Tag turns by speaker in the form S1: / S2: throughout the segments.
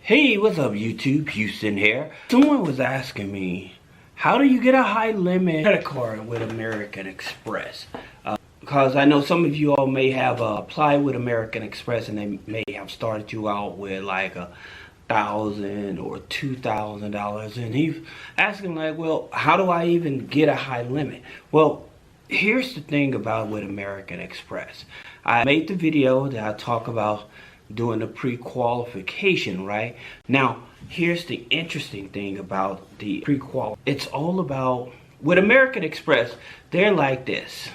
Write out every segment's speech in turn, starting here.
S1: Hey, what's up YouTube? Houston here. Someone was asking me, how do you get a high limit credit card with American Express? Because I know some of you all may have applied with American Express and they may have started you out with like $1,000 or $2,000, and he's asking like, well, how do I even get a high limit? Well, here's the thing about with American Express. I made the video that I talk about doing the pre-qualification, right? Now, here's the interesting thing about the pre-qual. It's all about, with American Express, they're like this.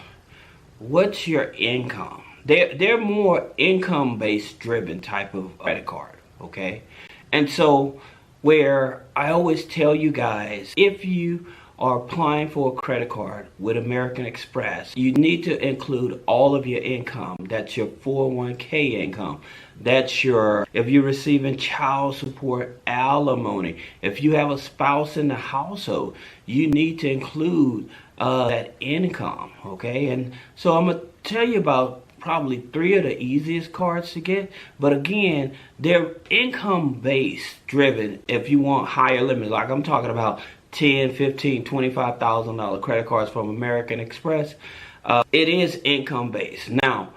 S1: What's your income? They're more income-based driven type of credit card, okay? And so, where I always tell you guys, if you are applying for a credit card with American Express, you need to include all of your income. That's your 401k income. That's your, if you're receiving child support, alimony. If you have a spouse in the household, you need to include that income, okay? And so I'm gonna tell you about probably 3 of the easiest cards to get, but again, they're income based driven. If you want higher limits, like I'm talking about $10, $15, $25,000 credit cards from American Express, it is income based. Now,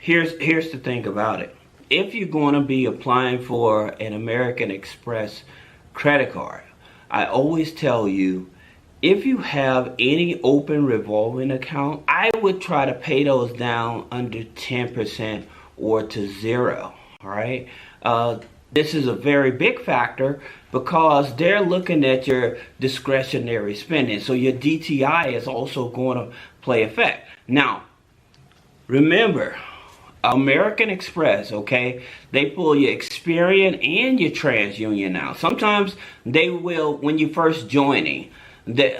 S1: here's the thing about it. If you're going to be applying for an American Express credit card, I always tell you, if you have any open revolving account, I would try to pay those down under 10% or to 0, all right? This is a very big factor because they're looking at your discretionary spending. So your DTI is also going to play effect. Now, remember, American Express, okay, they pull your Experian and your TransUnion now. Sometimes they will, when you first joining,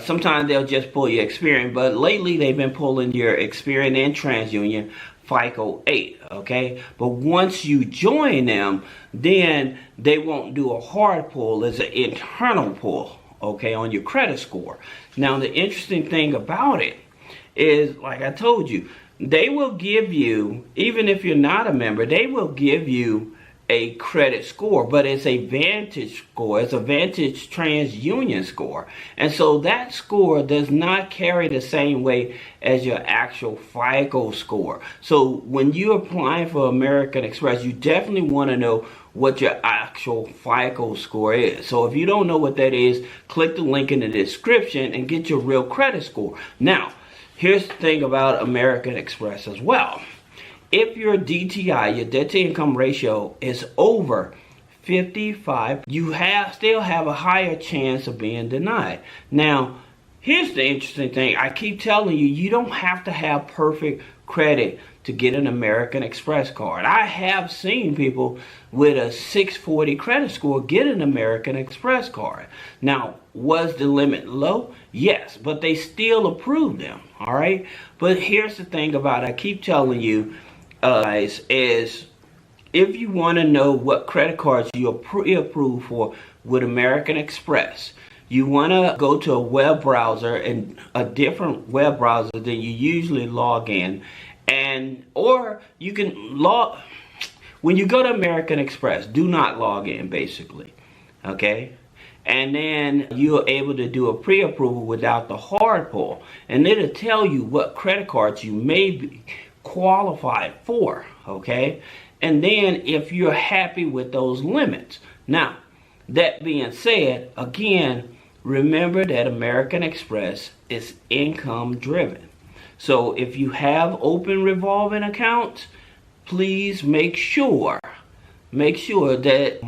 S1: sometimes they'll just pull your Experian, but lately they've been pulling your Experian and TransUnion FICO 8, okay? But once you join them, then they won't do a hard pull. It's an internal pull, okay, on your credit score. Now, the interesting thing about it is, like I told you, they will give you, even if you're not a member, they will give you a credit score, but it's a Vantage score. It's a Vantage TransUnion score. And so that score does not carry the same weight as your actual FICO score. So when you're applying for American Express, you definitely want to know what your actual FICO score is. So if you don't know what that is, click the link in the description and get your real credit score. Now, here's the thing about American Express as well. If your DTI, your debt to income ratio, is over 55, you still have a higher chance of being denied. Now, here's the interesting thing. I keep telling you, you don't have to have perfect credit to get an American Express card. I have seen people with a 640 credit score get an American Express card. Now, was the limit low? Yes, but they still approved them, all right? But here's the thing about it. I keep telling you, guys, is if you want to know what credit cards you're pre-approved for with American Express, you want to go to a web browser, and a different web browser than you usually log in, and or you can log when you go to American Express, do not log in, basically, okay? And then you're able to do a pre-approval without the hard pull, and it'll tell you what credit cards you may be qualified for, okay? And then if you're happy with those limits. Now, that being said, again, remember that American Express is income driven. So if you have open revolving accounts, please make sure that,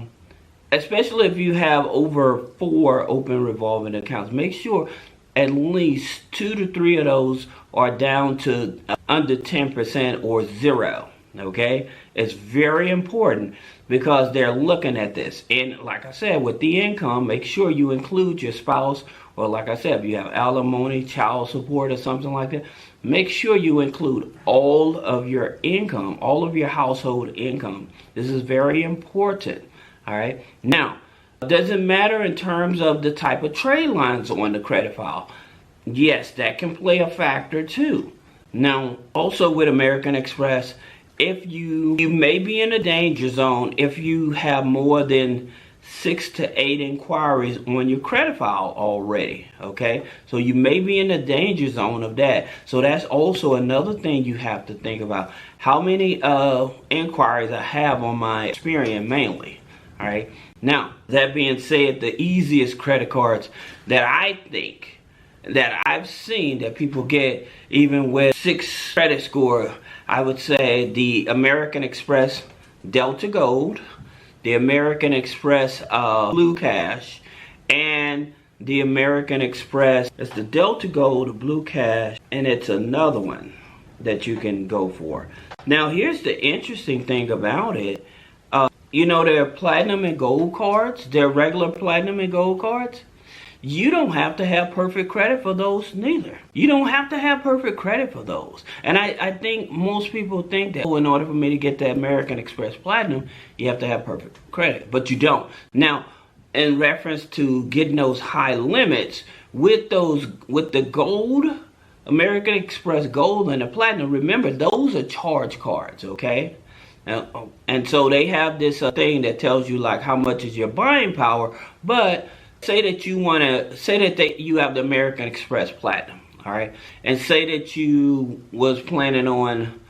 S1: especially if you have over 4 open revolving accounts, make sure at least 2 to 3 of those are down to under 10% or 0, okay? It's very important because they're looking at this. And like I said, with the income, make sure you include your spouse, or like I said, if you have alimony, child support, or something like that, make sure you include all of your income, all of your household income. This is very important, all right? Now, does it matter in terms of the type of trade lines on the credit file? Yes, that can play a factor too. Now, also with American Express, if you may be in a danger zone if you have more than 6 to 8 inquiries on your credit file already, okay? So you may be in the danger zone of that. So that's also another thing you have to think about. How many inquiries I have on my Experian mainly, all right? Now, that being said, the easiest credit cards that I think that I've seen that people get even with 6 credit score, I would say the American Express Delta Gold, the American Express Blue Cash, and the American Express. It's the Delta Gold, the Blue Cash, and it's another one that you can go for. Now, here's the interesting thing about it. You know, their platinum and gold cards, their regular platinum and gold cards. You don't have to have perfect credit for those neither. You don't have to have perfect credit for those. And I think most people think that, oh, in order for me to get the American Express Platinum, you have to have perfect credit. But you don't. Now, in reference to getting those high limits, with the gold, American Express Gold and the Platinum, remember, those are charge cards, okay? And so they have this thing that tells you like how much is your buying power, but say that you want to, say that you have the American Express Platinum, all right? And say that you was planning on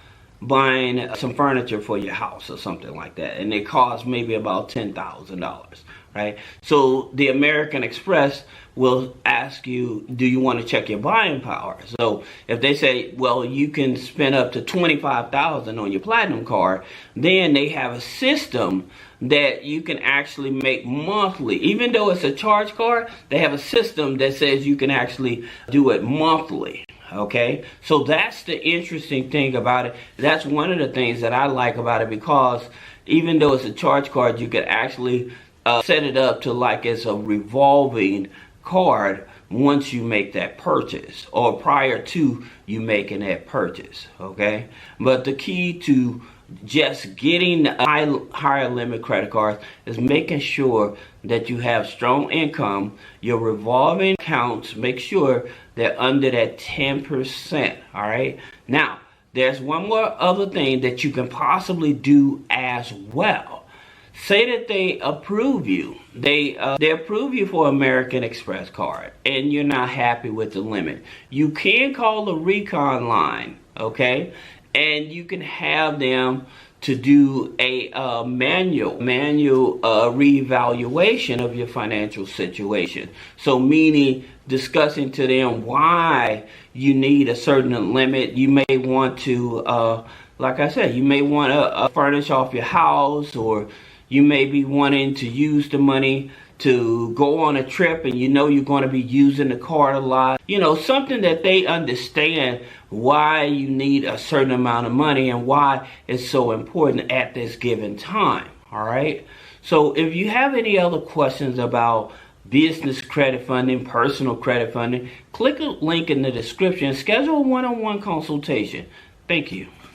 S1: buying some furniture for your house or something like that, and it costs maybe about $10,000, right? So the American Express will ask you, do you want to check your buying power? So if they say, well, you can spend up to $25,000 on your Platinum card, then they have a system that you can actually make monthly. Even though it's a charge card, they have a system that says you can actually do it monthly. Okay, so that's the interesting thing about it. That's one of the things that I like about it, because even though it's a charge card, you can actually set it up to like it's a revolving card once you make that purchase or prior to you making that purchase. Okay, but the key to just getting higher limit credit cards is making sure that you have strong income. Your revolving accounts, make sure they're under that 10%, all right? Now, there's one more other thing that you can possibly do as well. Say that they approve you. They approve you for American Express card and you're not happy with the limit. You can call the recon line, okay? And you can have them to do a manual reevaluation of your financial situation. So meaning discussing to them why you need a certain limit. You may want to, like I said, you may want to furnish off your house, or you may be wanting to use the money to go on a trip and you know you're going to be using the card a lot. You know, something that they understand why you need a certain amount of money and why it's so important at this given time. All right. So if you have any other questions about business credit funding, personal credit funding, click a link in the description, schedule a one-on-one consultation. Thank you.